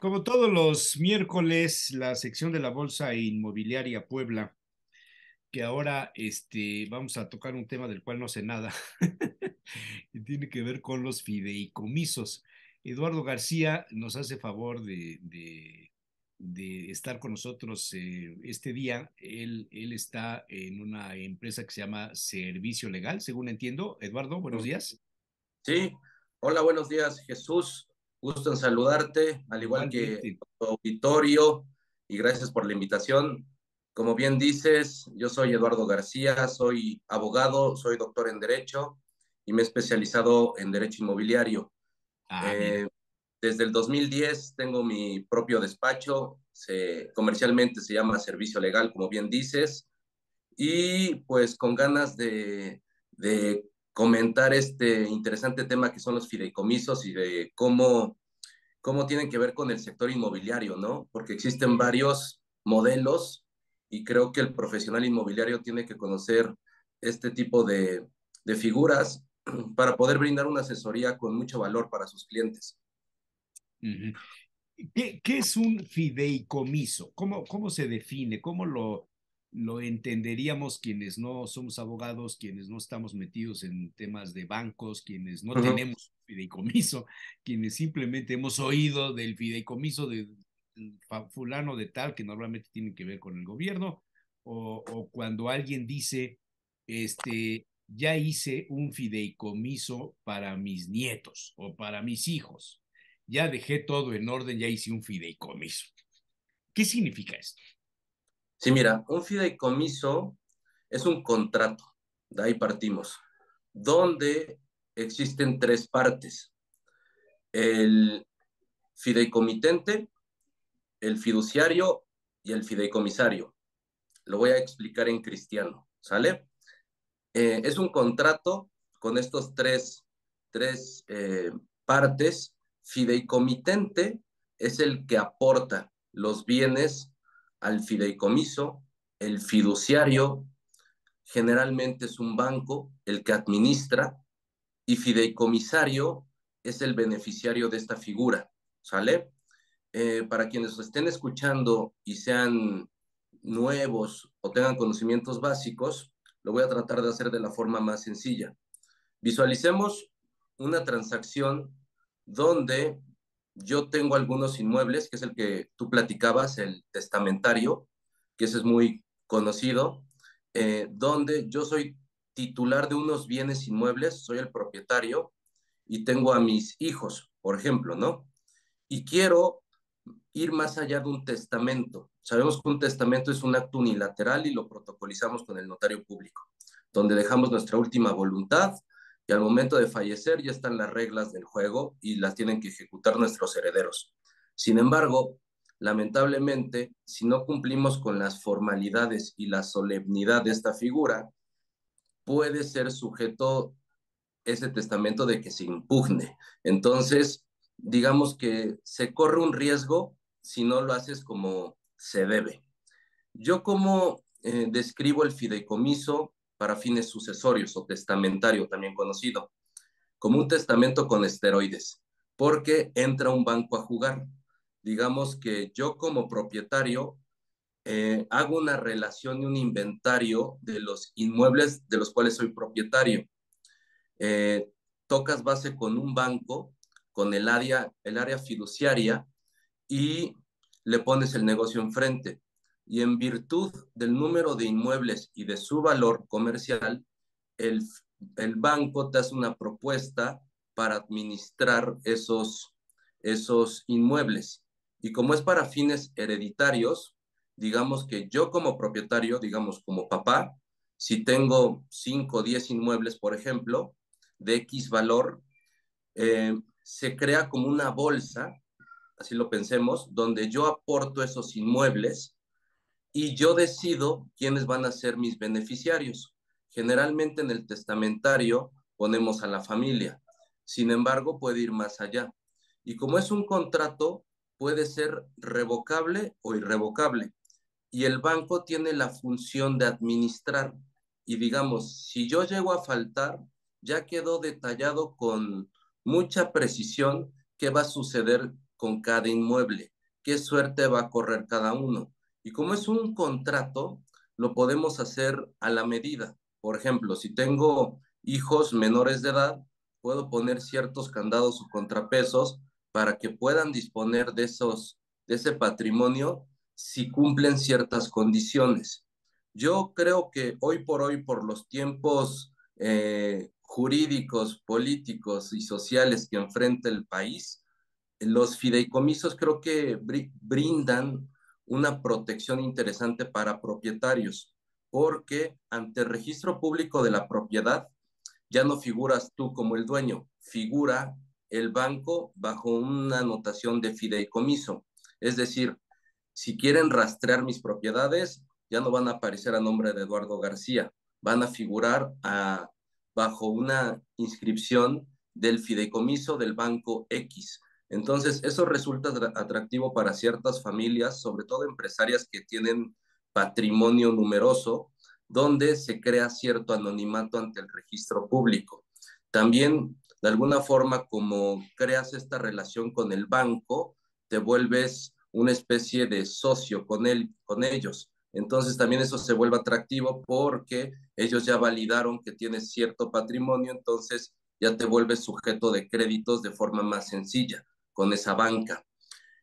Como todos los miércoles, la sección de la Bolsa Inmobiliaria Puebla, que ahora vamos a tocar un tema del cual no sé nada, y tiene que ver con los fideicomisos. Eduardo García nos hace favor de estar con nosotros este día. Él está en una empresa que se llama Servicio Legal, según entiendo. Eduardo, buenos días. Sí, hola, buenos días, Jesús. Gusto en saludarte, al igual que Igualmente. tu auditorio, y gracias por la invitación. Como bien dices, yo soy Eduardo García, soy abogado, soy doctor en Derecho y me he especializado en Derecho Inmobiliario. Ah, mira. Eh, Desde el 2010 tengo mi propio despacho, comercialmente se llama Servicio Legal, como bien dices, y pues con ganas de comentar este interesante tema que son los fideicomisos y de cómo tienen que ver con el sector inmobiliario, ¿no? Porque existen varios modelos y creo que el profesional inmobiliario tiene que conocer este tipo de figuras para poder brindar una asesoría con mucho valor para sus clientes. Ujú. ¿Qué es un fideicomiso? ¿Cómo se define? ¿Cómo lo entenderíamos quienes no somos abogados, quienes no estamos metidos en temas de bancos, quienes no Ujú. tenemos fideicomiso, quienes simplemente hemos oído del fideicomiso de fulano de tal, que normalmente tienen que ver con el gobierno, o cuando alguien dice, ya hice un fideicomiso para mis nietos o para mis hijos, ya dejé todo en orden, ya hice un fideicomiso? ¿Qué significa esto? Sí, mira, un fideicomiso es un contrato, de ahí partimos, donde existen tres partes: el fideicomitente, el fiduciario y el fideicomisario. Lo voy a explicar en cristiano, ¿sale? Es un contrato con estos tres partes. Fideicomitente es el que aporta los bienes al fideicomiso. El fiduciario generalmente es un banco el que administra, y fideicomisario es el beneficiario de esta figura, ¿sale? Para quienes estén escuchando y sean nuevos o tengan conocimientos básicos, lo voy a tratar de hacer de la forma más sencilla. Visualicemos una transacción donde yo tengo algunos inmuebles, que es el que tú platicabas, el testamentario, que ese es muy conocido, donde yo soy titular de unos bienes inmuebles, soy el propietario y tengo a mis hijos, por ejemplo, ¿no? Y quiero ir más allá de un testamento. Sabemos que un testamento es un acto unilateral y lo protocolizamos con el notario público, donde dejamos nuestra última voluntad y al momento de fallecer ya están las reglas del juego y las tienen que ejecutar nuestros herederos. Sin embargo, lamentablemente, si no cumplimos con las formalidades y la solemnidad de esta figura, puede ser sujeto ese testamento de que se impugne. Entonces, digamos que se corre un riesgo si no lo haces como se debe. Yo como describo el fideicomiso para fines sucesorios o testamentario, también conocido, como un testamento con esteroides, porque entra un banco a jugar. Digamos que yo como propietario hago una relación y un inventario de los inmuebles de los cuales soy propietario. eh, Tocas base con un banco, con el área fiduciaria, y le pones el negocio enfrente. Y en virtud del número de inmuebles y de su valor comercial, el, el banco te hace una propuesta para administrar esos inmuebles. Y como es para fines hereditarios, digamos que yo como propietario, digamos como papá, si tengo 5 o 10 inmuebles, por ejemplo, de X valor, se crea como una bolsa, así lo pensemos, donde yo aporto esos inmuebles y yo decido quiénes van a ser mis beneficiarios. Generalmente en el testamentario ponemos a la familia, sin embargo puede ir más allá. Y como es un contrato, puede ser revocable o irrevocable. Y el banco tiene la función de administrar. Y digamos, si yo llego a faltar, ya quedó detallado con mucha precisión qué va a suceder con cada inmueble, qué suerte va a correr cada uno. Y como es un contrato, lo podemos hacer a la medida. Por ejemplo, si tengo hijos menores de edad, puedo poner ciertos candados o contrapesos para que puedan disponer de ese patrimonio si cumplen ciertas condiciones. Yo creo que hoy por hoy, por los tiempos jurídicos, políticos y sociales que enfrenta el país, los fideicomisos creo que brindan una protección interesante para propietarios, porque ante el registro público de la propiedad ya no figuras tú como el dueño, figura el banco bajo una anotación de fideicomiso. Es decir, si quieren rastrear mis propiedades, ya no van a aparecer a nombre de Eduardo García, van a figurar bajo una inscripción del fideicomiso del banco X. Entonces, eso resulta atractivo para ciertas familias, sobre todo empresarias que tienen patrimonio numeroso, donde se crea cierto anonimato ante el registro público. También, de alguna forma, como creas esta relación con el banco, te vuelves una especie de socio con ellos. Entonces también eso se vuelve atractivo porque ellos ya validaron que tienes cierto patrimonio, entonces ya te vuelves sujeto de créditos de forma más sencilla con esa banca.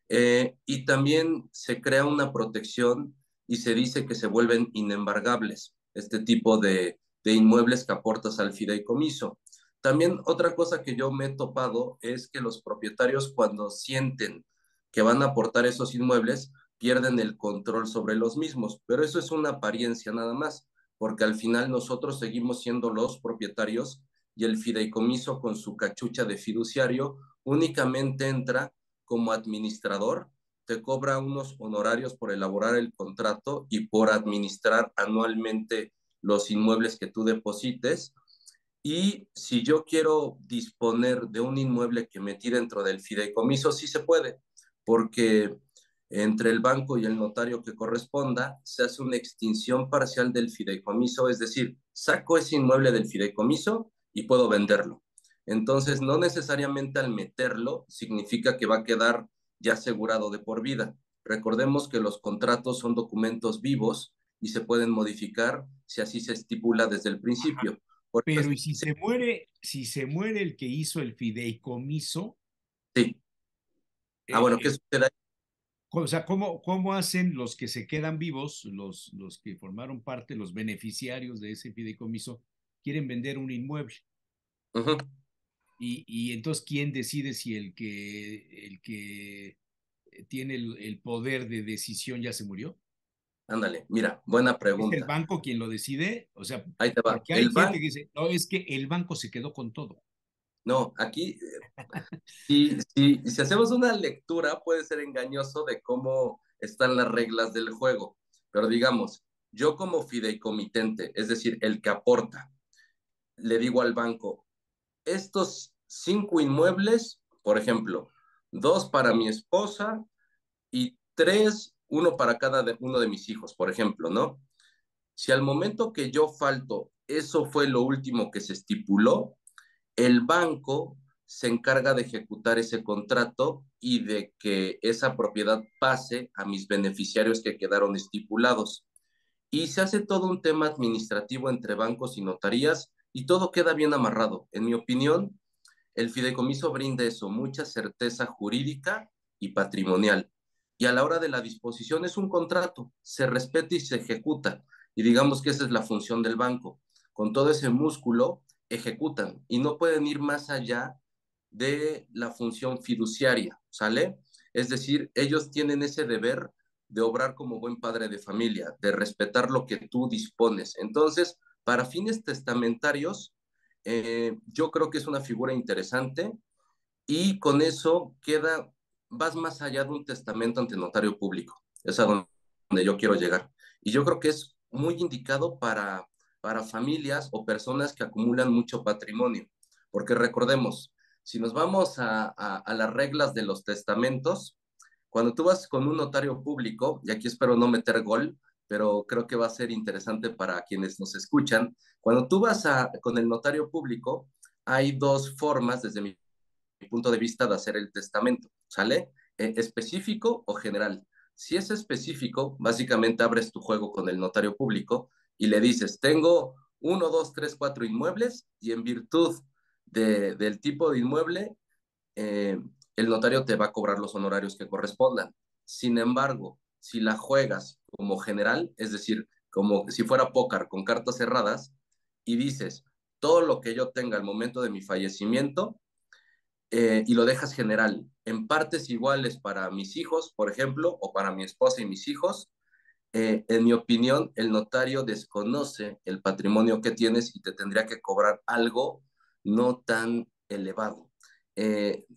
Y también se crea una protección y se dice que se vuelven inembargables este tipo de inmuebles que aportas al fideicomiso. También otra cosa que yo me he topado es que los propietarios cuando sienten que van a aportar esos inmuebles pierden el control sobre los mismos, pero eso es una apariencia nada más, porque al final nosotros seguimos siendo los propietarios y el fideicomiso con su cachucha de fiduciario únicamente entra como administrador, te cobra unos honorarios por elaborar el contrato y por administrar anualmente los inmuebles que tú deposites. Y si yo quiero disponer de un inmueble que metí dentro del fideicomiso, sí se puede, porque entre el banco y el notario que corresponda, se hace una extinción parcial del fideicomiso, es decir, saco ese inmueble del fideicomiso y puedo venderlo. Entonces, no necesariamente al meterlo significa que va a quedar ya asegurado de por vida. Recordemos que los contratos son documentos vivos y se pueden modificar si así se estipula desde el principio. Por Pero eso ¿y si se muere el que hizo el fideicomiso? sí. Ah, Eh, bueno, ¿qué eh, sucede? o sea, ¿cómo hacen los que se quedan vivos, los que formaron parte, los beneficiarios de ese fideicomiso, quieren vender un inmueble? Ujú. Y entonces, ¿quién decide si el que tiene el poder de decisión ya se murió? Ándale, mira, buena ¿Es el pregunta. banco quien lo decide? O sea, Ahí te va. porque hay El gente banco, que dice, no, es que el banco se quedó con todo. no, aquí, si hacemos una lectura, puede ser engañoso de cómo están las reglas del juego. Pero digamos, yo como fideicomitente, es decir, el que aporta, le digo al banco, estos 5 inmuebles, por ejemplo, 2 para mi esposa y 3, uno para cada uno de mis hijos, por ejemplo, ¿no? Si al momento que yo falto, eso fue lo último que se estipuló, el banco se encarga de ejecutar ese contrato y de que esa propiedad pase a mis beneficiarios que quedaron estipulados. Y se hace todo un tema administrativo entre bancos y notarías y todo queda bien amarrado. En mi opinión, el fideicomiso brinda eso, mucha certeza jurídica y patrimonial. Y a la hora de la disposición es un contrato, se respeta y se ejecuta. Y digamos que esa es la función del banco. Con todo ese músculo, ejecutan y no pueden ir más allá de la función fiduciaria, ¿sale? Es decir, ellos tienen ese deber de obrar como buen padre de familia, de respetar lo que tú dispones. Entonces, para fines testamentarios, yo creo que es una figura interesante y con eso vas más allá de un testamento ante notario público. Es a donde yo quiero llegar. Y yo creo que es muy indicado para familias o personas que acumulan mucho patrimonio. Porque recordemos, si nos vamos a las reglas de los testamentos, cuando tú vas con un notario público, y aquí espero no meter gol, pero creo que va a ser interesante para quienes nos escuchan, cuando tú vas con el notario público, hay dos formas, desde mi punto de vista, de hacer el testamento, ¿sale? ¿específico o general? Si es específico, básicamente abres tu juego con el notario público y le dices, tengo uno, dos, tres, cuatro inmuebles y en virtud del tipo de inmueble, eh, el notario te va a cobrar los honorarios que correspondan. Sin embargo, si la juegas como general, es decir, como si fuera póker con cartas cerradas, y dices, todo lo que yo tenga al momento de mi fallecimiento, y lo dejas general, en partes iguales para mis hijos, por ejemplo, o para mi esposa y mis hijos, en mi opinión, el notario desconoce el patrimonio que tienes y te tendría que cobrar algo no tan elevado.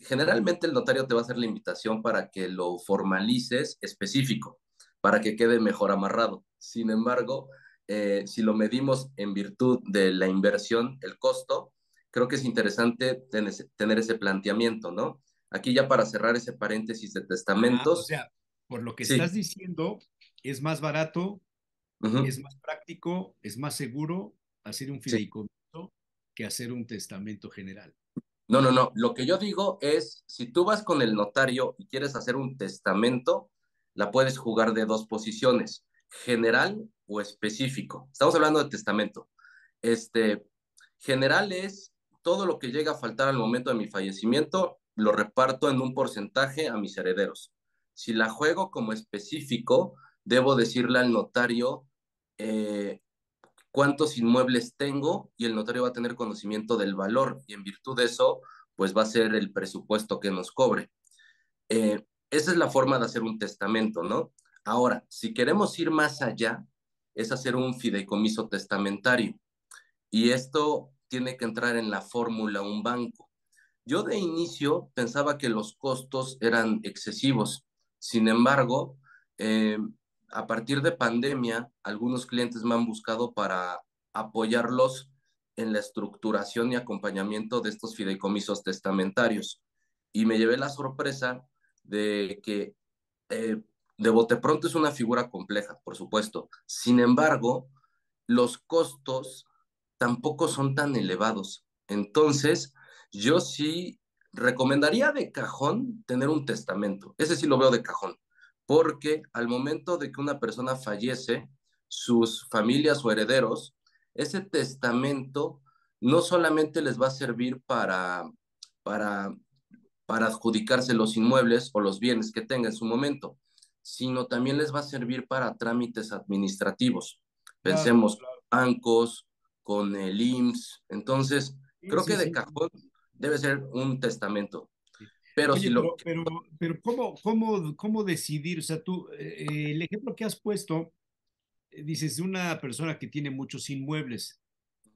Generalmente el notario te va a hacer la invitación para que lo formalices específico, para que quede mejor amarrado. Sin embargo, si lo medimos en virtud de la inversión, el costo, creo que es interesante tener ese planteamiento, ¿no? Aquí ya para cerrar ese paréntesis de Ah, o testamentos, sea, por lo que estás sí. diciendo, es más barato, Ujú, es más práctico, es más seguro hacer un sí. fideicomiso que hacer un testamento general. No, no, no. Lo que yo digo es, si tú vas con el notario y quieres hacer un testamento, la puedes jugar de dos posiciones, general o específico. Estamos hablando de testamento. Este, general es todo lo que llega a faltar al momento de mi fallecimiento, lo reparto en un porcentaje a mis herederos. Si la juego como específico, debo decirle al notario eh, cuántos inmuebles tengo y el notario va a tener conocimiento del valor y en virtud de eso, pues va a ser el presupuesto que nos cobre. Esa es la forma de hacer un testamento, ¿no? Ahora, si queremos ir más allá, es hacer un fideicomiso testamentario y esto tiene que entrar en la fórmula un banco. Yo de inicio pensaba que los costos eran excesivos. Sin embargo, eh, a partir de pandemia, algunos clientes me han buscado para apoyarlos en la estructuración y acompañamiento de estos fideicomisos testamentarios. Y me llevé la sorpresa de que de bote pronto es una figura compleja, por supuesto. Sin embargo, los costos tampoco son tan elevados. Entonces, yo sí recomendaría de cajón tener un testamento. Ese sí lo veo de cajón, porque al momento de que una persona fallece, sus familias o herederos, ese testamento no solamente les va a servir para, para adjudicarse los inmuebles o los bienes que tenga en su momento, sino también les va a servir para trámites administrativos. Claro, Pensemos claro. bancos, con el IMSS. Entonces, Sí, creo sí, que de sí. cajón debe ser un testamento. Sí. Pero si Oye, lo... pero ¿cómo decidir? O sea, tú, el ejemplo que has puesto, dices, de una persona que tiene muchos inmuebles.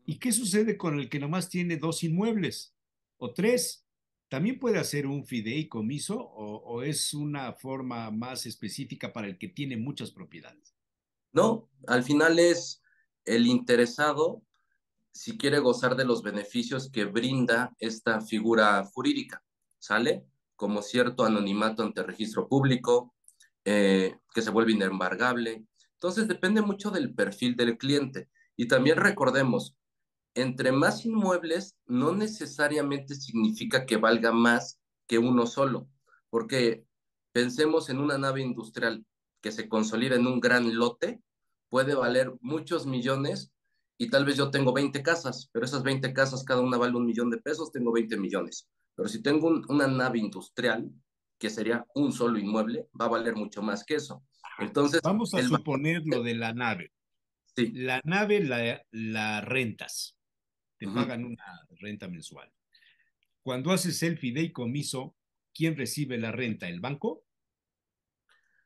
¿Y qué sucede con el que nomás tiene dos inmuebles o tres? ¿También puede hacer un fideicomiso o es una forma más específica para el que tiene muchas propiedades? No, al final es el interesado si quiere gozar de los beneficios que brinda esta figura jurídica, ¿sale? Como cierto anonimato ante registro público, que se vuelve inembargable. Entonces depende mucho del perfil del cliente. Y también recordemos, entre más inmuebles no necesariamente significa que valga más que uno solo, porque pensemos en una nave industrial que se consolida en un gran lote, puede valer muchos millones y tal vez yo tengo 20 casas, pero esas 20 casas cada una vale 1 millón de pesos, tengo 20 millones. Pero si tengo una nave industrial, que sería un solo inmueble, va a valer mucho más que eso. Entonces, Vamos a el valor, suponer lo de la nave. sí. La nave la rentas, te Ujú. pagan una renta mensual. Cuando haces el fideicomiso, ¿quién recibe la renta? ¿El banco?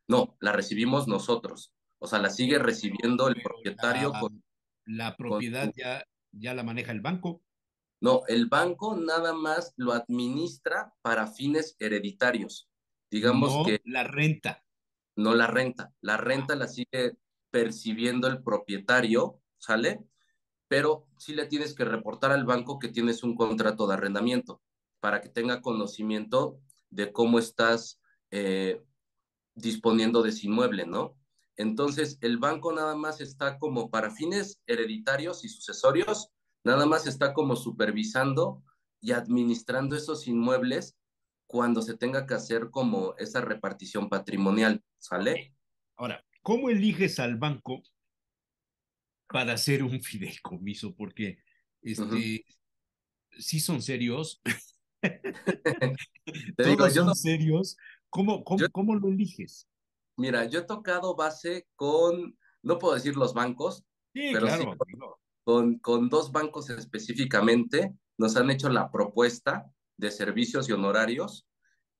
No, la recibimos nosotros. O sea, la sigue recibiendo el Pero propietario la con propiedad su... ya la maneja el banco. No, el banco nada más lo administra para fines hereditarios. Digamos No que la renta. no la renta. La renta la sigue percibiendo el propietario, ¿sale? Pero sí le tienes que reportar al banco que tienes un contrato de arrendamiento para que tenga conocimiento de cómo estás disponiendo de ese inmueble, ¿no? Entonces, el banco nada más está como para fines hereditarios y sucesorios, nada más está como supervisando y administrando esos inmuebles cuando se tenga que hacer como esa repartición patrimonial, Ok. ¿sale? Ahora, ¿cómo eliges al banco para hacer un fideicomiso? Porque Ujú. sí son serios, Te digo, todos son serios. ¿Cómo, yo, cómo, cómo lo eliges? mira, yo he tocado base con, no puedo decir los bancos, Sí, pero sí claro, digo, con dos bancos específicamente nos han hecho la propuesta de servicios y honorarios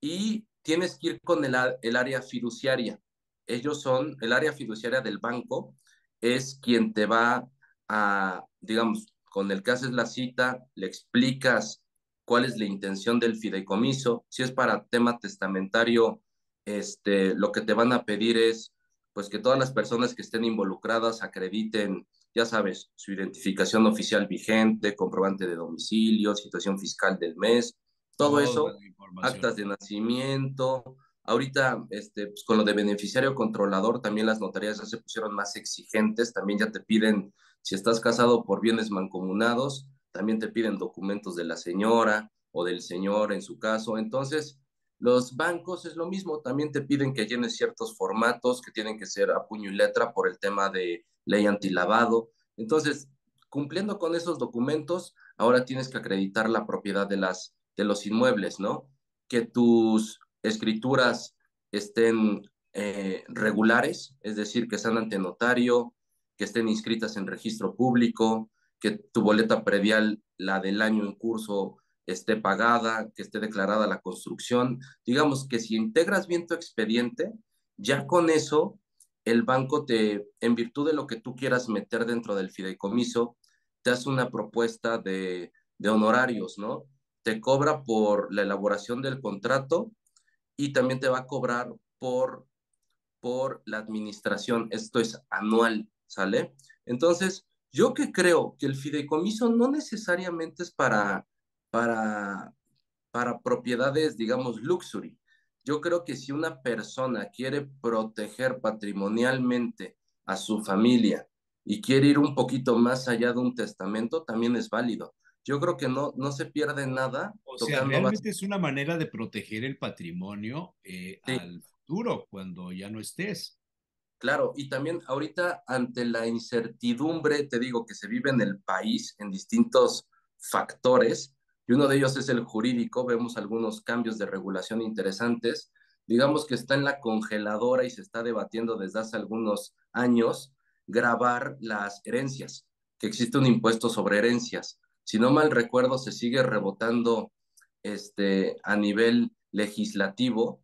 y tienes que ir con el área fiduciaria. Ellos son, el área fiduciaria del banco es quien te va a, digamos, con el que haces la cita, le explicas cuál es la intención del fideicomiso. Si es para tema testamentario, lo que te van a pedir es, pues, que todas las personas que estén involucradas acrediten, ya sabes, su identificación oficial vigente, comprobante de domicilio, situación fiscal del mes, todo toda eso, la información. actas de nacimiento. Ahorita, pues, con lo de beneficiario controlador, también las notarías ya se pusieron más exigentes, también ya te piden, si estás casado por bienes mancomunados, también te piden documentos de la señora o del señor en su caso. Entonces, los bancos es lo mismo, también te piden que llenes ciertos formatos que tienen que ser a puño y letra por el tema de ley antilavado. Entonces, cumpliendo con esos documentos, ahora tienes que acreditar la propiedad de los inmuebles, ¿no? Que tus escrituras estén regulares, es decir, que están ante notario, que estén inscritas en registro público, que tu boleta predial, la del año en curso, esté pagada, que esté declarada la construcción. Digamos que si integras bien tu expediente, ya con eso el banco te, en virtud de lo que tú quieras meter dentro del fideicomiso, te hace una propuesta de honorarios, ¿no? Te cobra por la elaboración del contrato y también te va a cobrar por la administración. Esto es anual, ¿sale? Entonces, yo que creo que el fideicomiso no necesariamente es para, para propiedades, digamos, luxury. Yo creo que si una persona quiere proteger patrimonialmente a su familia y quiere ir un poquito más allá de un testamento, también es válido. Yo creo que no se pierde nada O sea, tocando base. realmente es una manera de proteger el patrimonio Sí, al futuro, cuando ya no estés. claro, y también ahorita ante la incertidumbre, te digo, que se vive en el país en distintos factores, y uno de ellos es el jurídico, vemos algunos cambios de regulación interesantes, digamos que está en la congeladora y se está debatiendo desde hace algunos años grabar las herencias, que existe un impuesto sobre herencias. Si no mal recuerdo, se sigue rebotando a nivel legislativo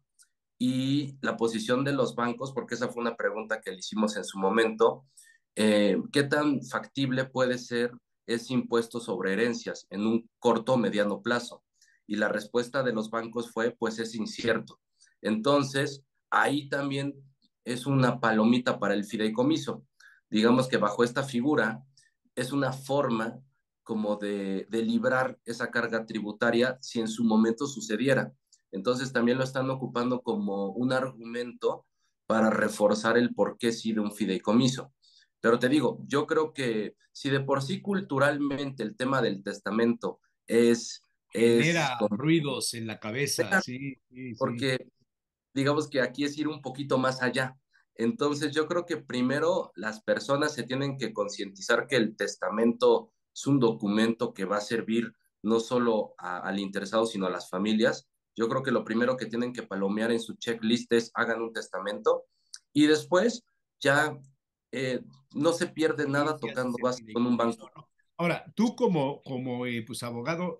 y la posición de los bancos, porque esa fue una pregunta que le hicimos en su momento, ¿qué tan factible puede ser ese impuesto sobre herencias en un corto o mediano plazo? Y la respuesta de los bancos fue, pues es incierto. Entonces, ahí también es una palomita para el fideicomiso. Digamos que bajo esta figura es una forma como de librar esa carga tributaria si en su momento sucediera. Entonces también lo están ocupando como un argumento para reforzar el por qué sí de un fideicomiso. Pero te digo, yo creo que si de por sí culturalmente el tema del testamento es Genera ruidos en la cabeza, sí, sí, sí. porque digamos que aquí es ir un poquito más allá. Entonces yo creo que primero las personas se tienen que concientizar que el testamento es un documento que va a servir no solo al interesado, sino a las familias. Yo creo que lo primero que tienen que palomear en su checklist es hagan un testamento y después ya no se pierde nada Inicias tocando ese base con un fideicomiso, banco. ¿no? Ahora, tú como pues, abogado,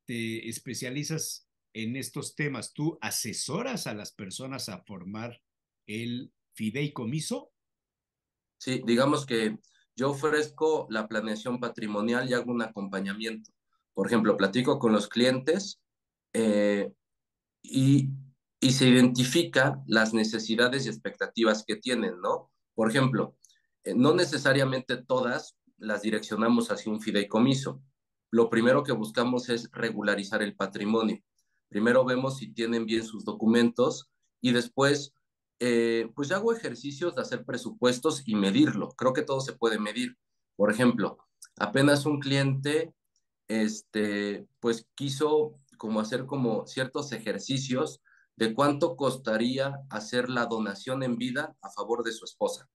te especializas en estos temas. ¿Tú asesoras a las personas a formar el fideicomiso? Sí, digamos que yo ofrezco la planeación patrimonial y hago un acompañamiento. Por ejemplo, platico con los clientes eh, y, y se identifica las necesidades y expectativas que tienen, ¿no? Por ejemplo, no necesariamente todas las direccionamos hacia un fideicomiso. Lo primero que buscamos es regularizar el patrimonio. Primero vemos si tienen bien sus documentos y después, pues ya hago ejercicios de hacer presupuestos y medirlo. Creo que todo se puede medir. Por ejemplo, apenas un cliente pues quiso como hacer como ciertos ejercicios de cuánto costaría hacer la donación en vida a favor de su esposa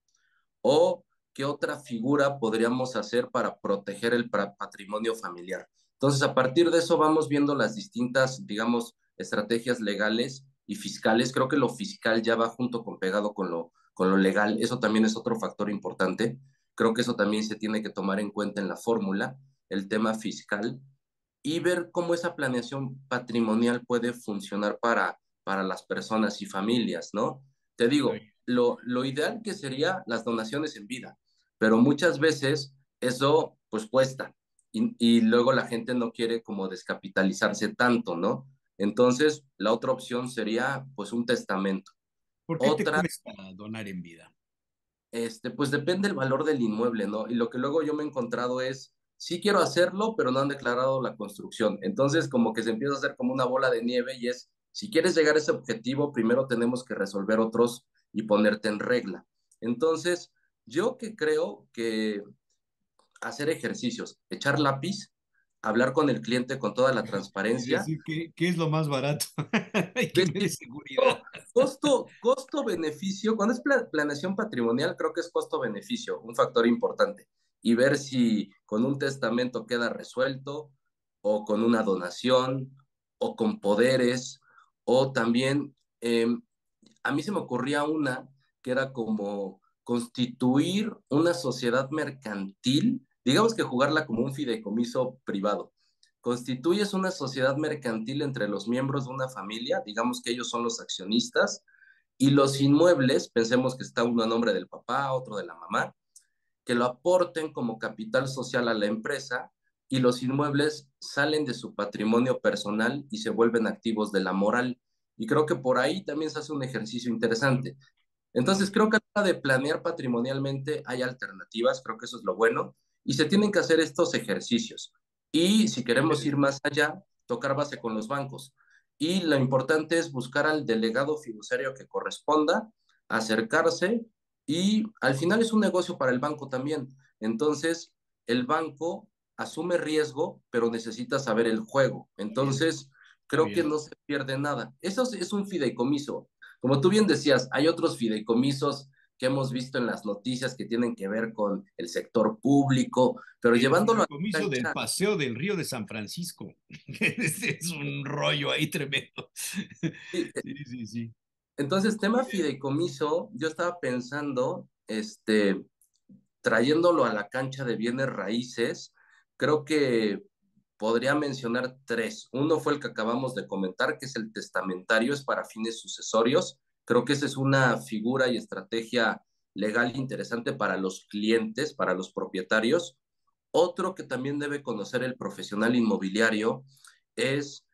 o qué otra figura podríamos hacer para proteger el patrimonio familiar. Entonces, a partir de eso vamos viendo las distintas, digamos, estrategias legales y fiscales. Creo que lo fiscal ya va junto con pegado con lo legal. Eso también es otro factor importante. Creo que eso también se tiene que tomar en cuenta en la fórmula, el tema fiscal, y ver cómo esa planeación patrimonial puede funcionar para las personas y familias, ¿no? Te digo, lo ideal que sería las donaciones en vida, pero muchas veces eso pues cuesta y luego la gente no quiere como descapitalizarse tanto, ¿no? Entonces, la otra opción sería pues un testamento. ¿Por qué te Otra cuesta donar en vida? pues depende el valor del inmueble, ¿no? Y lo que luego yo me he encontrado es, sí quiero hacerlo, pero no han declarado la construcción. Entonces, como que se empieza a hacer como una bola de nieve y es, si quieres llegar a ese objetivo, primero tenemos que resolver otros y ponerte en regla. Entonces, yo que creo que hacer ejercicios, echar lápiz, hablar con el cliente con toda la Y transparencia. decir qué es lo más barato y que me dé seguridad. Costo, costo-beneficio, cuando es planeación patrimonial, creo que es costo-beneficio, un factor importante. Y ver si con un testamento queda resuelto, o con una donación, o con poderes, o también, a mí se me ocurría una que era como constituir una sociedad mercantil, digamos que jugarla como un fideicomiso privado. Constituyes una sociedad mercantil entre los miembros de una familia, digamos que ellos son los accionistas, y los inmuebles, pensemos que está uno a nombre del papá, otro de la mamá, que lo aporten como capital social a la empresa y los inmuebles salen de su patrimonio personal y se vuelven activos de la moral. Y creo que por ahí también se hace un ejercicio interesante. Entonces, Claro, creo que a la hora de planear patrimonialmente hay alternativas, creo que eso es lo bueno, y se tienen que hacer estos ejercicios. Y si queremos ir más allá, tocar base con los bancos. Y lo importante es buscar al delegado fiduciario que corresponda, acercarse, y al final es un negocio para el banco también. Entonces, el banco asume riesgo, pero necesita saber el juego. está bien, Entonces, está creo que bien. no se pierde nada. Eso es un fideicomiso. Como tú bien decías, hay otros fideicomisos que hemos visto en las noticias que tienen que ver con el sector público, pero El llevándolo a la fideicomiso del cancha. Paseo del Río de San Francisco. Este es un rollo ahí tremendo. Sí, Sí, sí, sí. entonces, tema fideicomiso, yo estaba pensando, trayéndolo a la cancha de bienes raíces, creo que podría mencionar tres. Uno fue el que acabamos de comentar, que es el testamentario, es para fines sucesorios. Creo que esa es una figura y estrategia legal interesante para los clientes, para los propietarios. Otro que también debe conocer el profesional inmobiliario es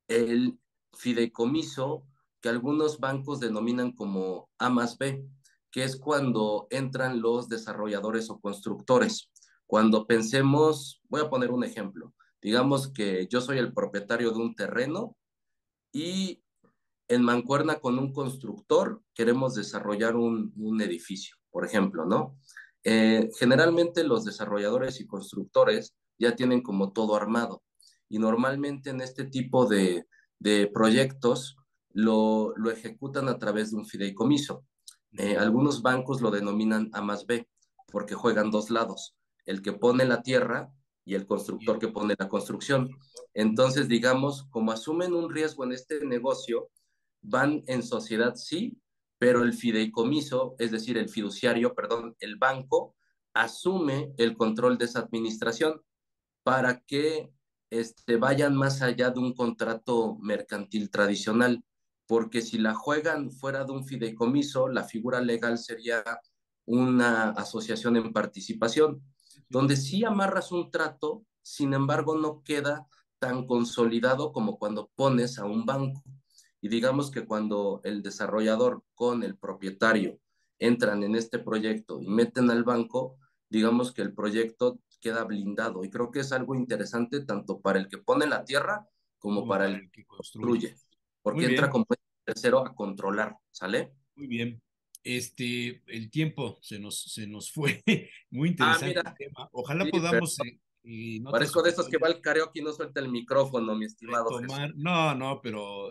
el fideicomiso, que algunos bancos denominan como A más B, que es cuando entran los desarrolladores o constructores. Cuando pensemos, voy a poner un ejemplo, digamos que yo soy el propietario de un terreno y en mancuerna con un constructor queremos desarrollar un edificio, por ejemplo, ¿no? Generalmente los desarrolladores y constructores ya tienen como todo armado y normalmente en este tipo de proyectos lo ejecutan a través de un fideicomiso. Ujú. Algunos bancos lo denominan A más B porque juegan dos lados, el que pone la tierra y el Y constructor el que pone la construcción. constructor. Ujú. Entonces, digamos, como asumen un riesgo en este negocio, van en sociedad, sí, pero el fideicomiso, es decir, el fiduciario, perdón, el banco, asume el control de esa administración para que vayan más allá de un contrato mercantil tradicional, porque si la juegan fuera de un fideicomiso, la figura legal sería una asociación en participación, Sí, donde sí, sí. sí amarras un trato, sin embargo no queda tan consolidado como cuando pones a un banco. Y digamos que cuando el desarrollador con el propietario entran en este proyecto y meten al banco, digamos que el proyecto queda blindado. Y creo que es algo interesante tanto para el que pone la tierra como Como para para el que el que construye. construye, Muy porque entra bien, como tercero a controlar, ¿sale? muy bien. El tiempo se nos fue. Muy Ah, interesante el mira, tema. Ojalá sí, podamos perdón, Y en otras Parezco de estos que va ocasiones al karaoke y no suelta el micrófono, mi estimado Jesús. retomar, no, no, pero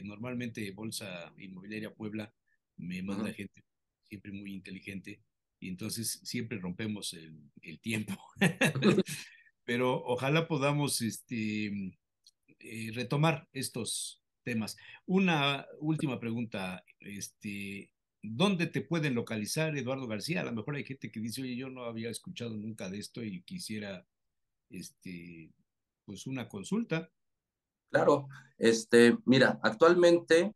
normalmente Bolsa Inmobiliaria Puebla me manda Ujú. gente siempre muy inteligente y entonces siempre rompemos el tiempo. Pero ojalá podamos retomar estos temas. Una última pregunta, ¿dónde te pueden localizar, Eduardo García? A lo mejor hay gente que dice, oye, yo no había escuchado nunca de esto y quisiera, este, pues una consulta. Claro, mira, actualmente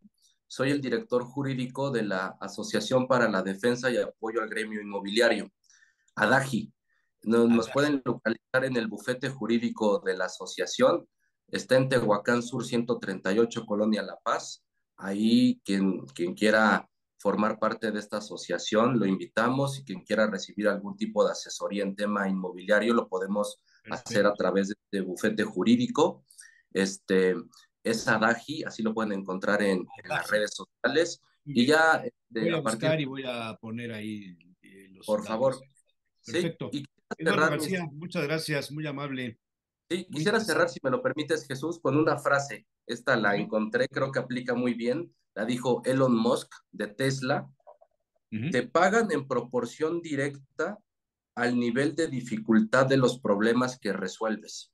soy el director jurídico de la Asociación para la Defensa y Apoyo al Gremio Inmobiliario, ADAGI. Nos Adagi. pueden localizar en el bufete jurídico de la asociación. Está en Tehuacán Sur 138, Colonia La Paz. Ahí quien quiera formar parte de esta asociación, lo invitamos y quien quiera recibir algún tipo de asesoría en tema inmobiliario, lo podemos hacer a Perfecto. través de este bufete jurídico. Este, es Adaji, así lo pueden encontrar en las Adagi. redes sociales. Muy Y bien. ya Voy a a partir, buscar y voy a poner ahí los por favor, datos. sí, Perfecto. y quisiera Eduardo cerrar, García, muchas gracias, muy amable, sí, muy quisiera cerrar, interesante. si me lo permites, Jesús, con una frase. Esta la Dime. encontré, creo que aplica muy bien. La dijo Elon Musk de Tesla. Ujú. Te pagan en proporción directa al nivel de dificultad de los problemas que resuelves.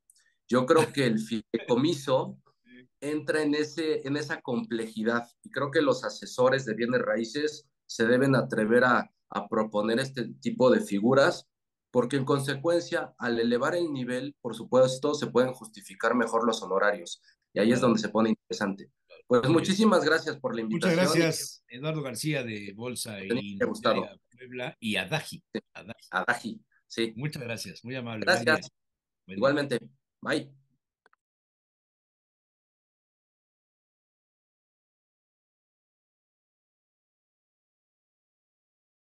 Yo creo que el fideicomiso entra en esa complejidad y creo que los asesores de bienes raíces se deben atrever a proponer este tipo de figuras porque en consecuencia, al elevar el nivel, por supuesto, se pueden justificar mejor los honorarios y ahí es Claro, donde se pone interesante. Pues muy bien. muchísimas gracias por la Muchas invitación y que gracias, Eduardo García de Bolsa te e tenía que gustado. Inmobiliaria Puebla y Adagi. Adagi. Adaji, sí. Muchas gracias, muy amable. Buen día. Gracias. Buen día. Igualmente. Bye.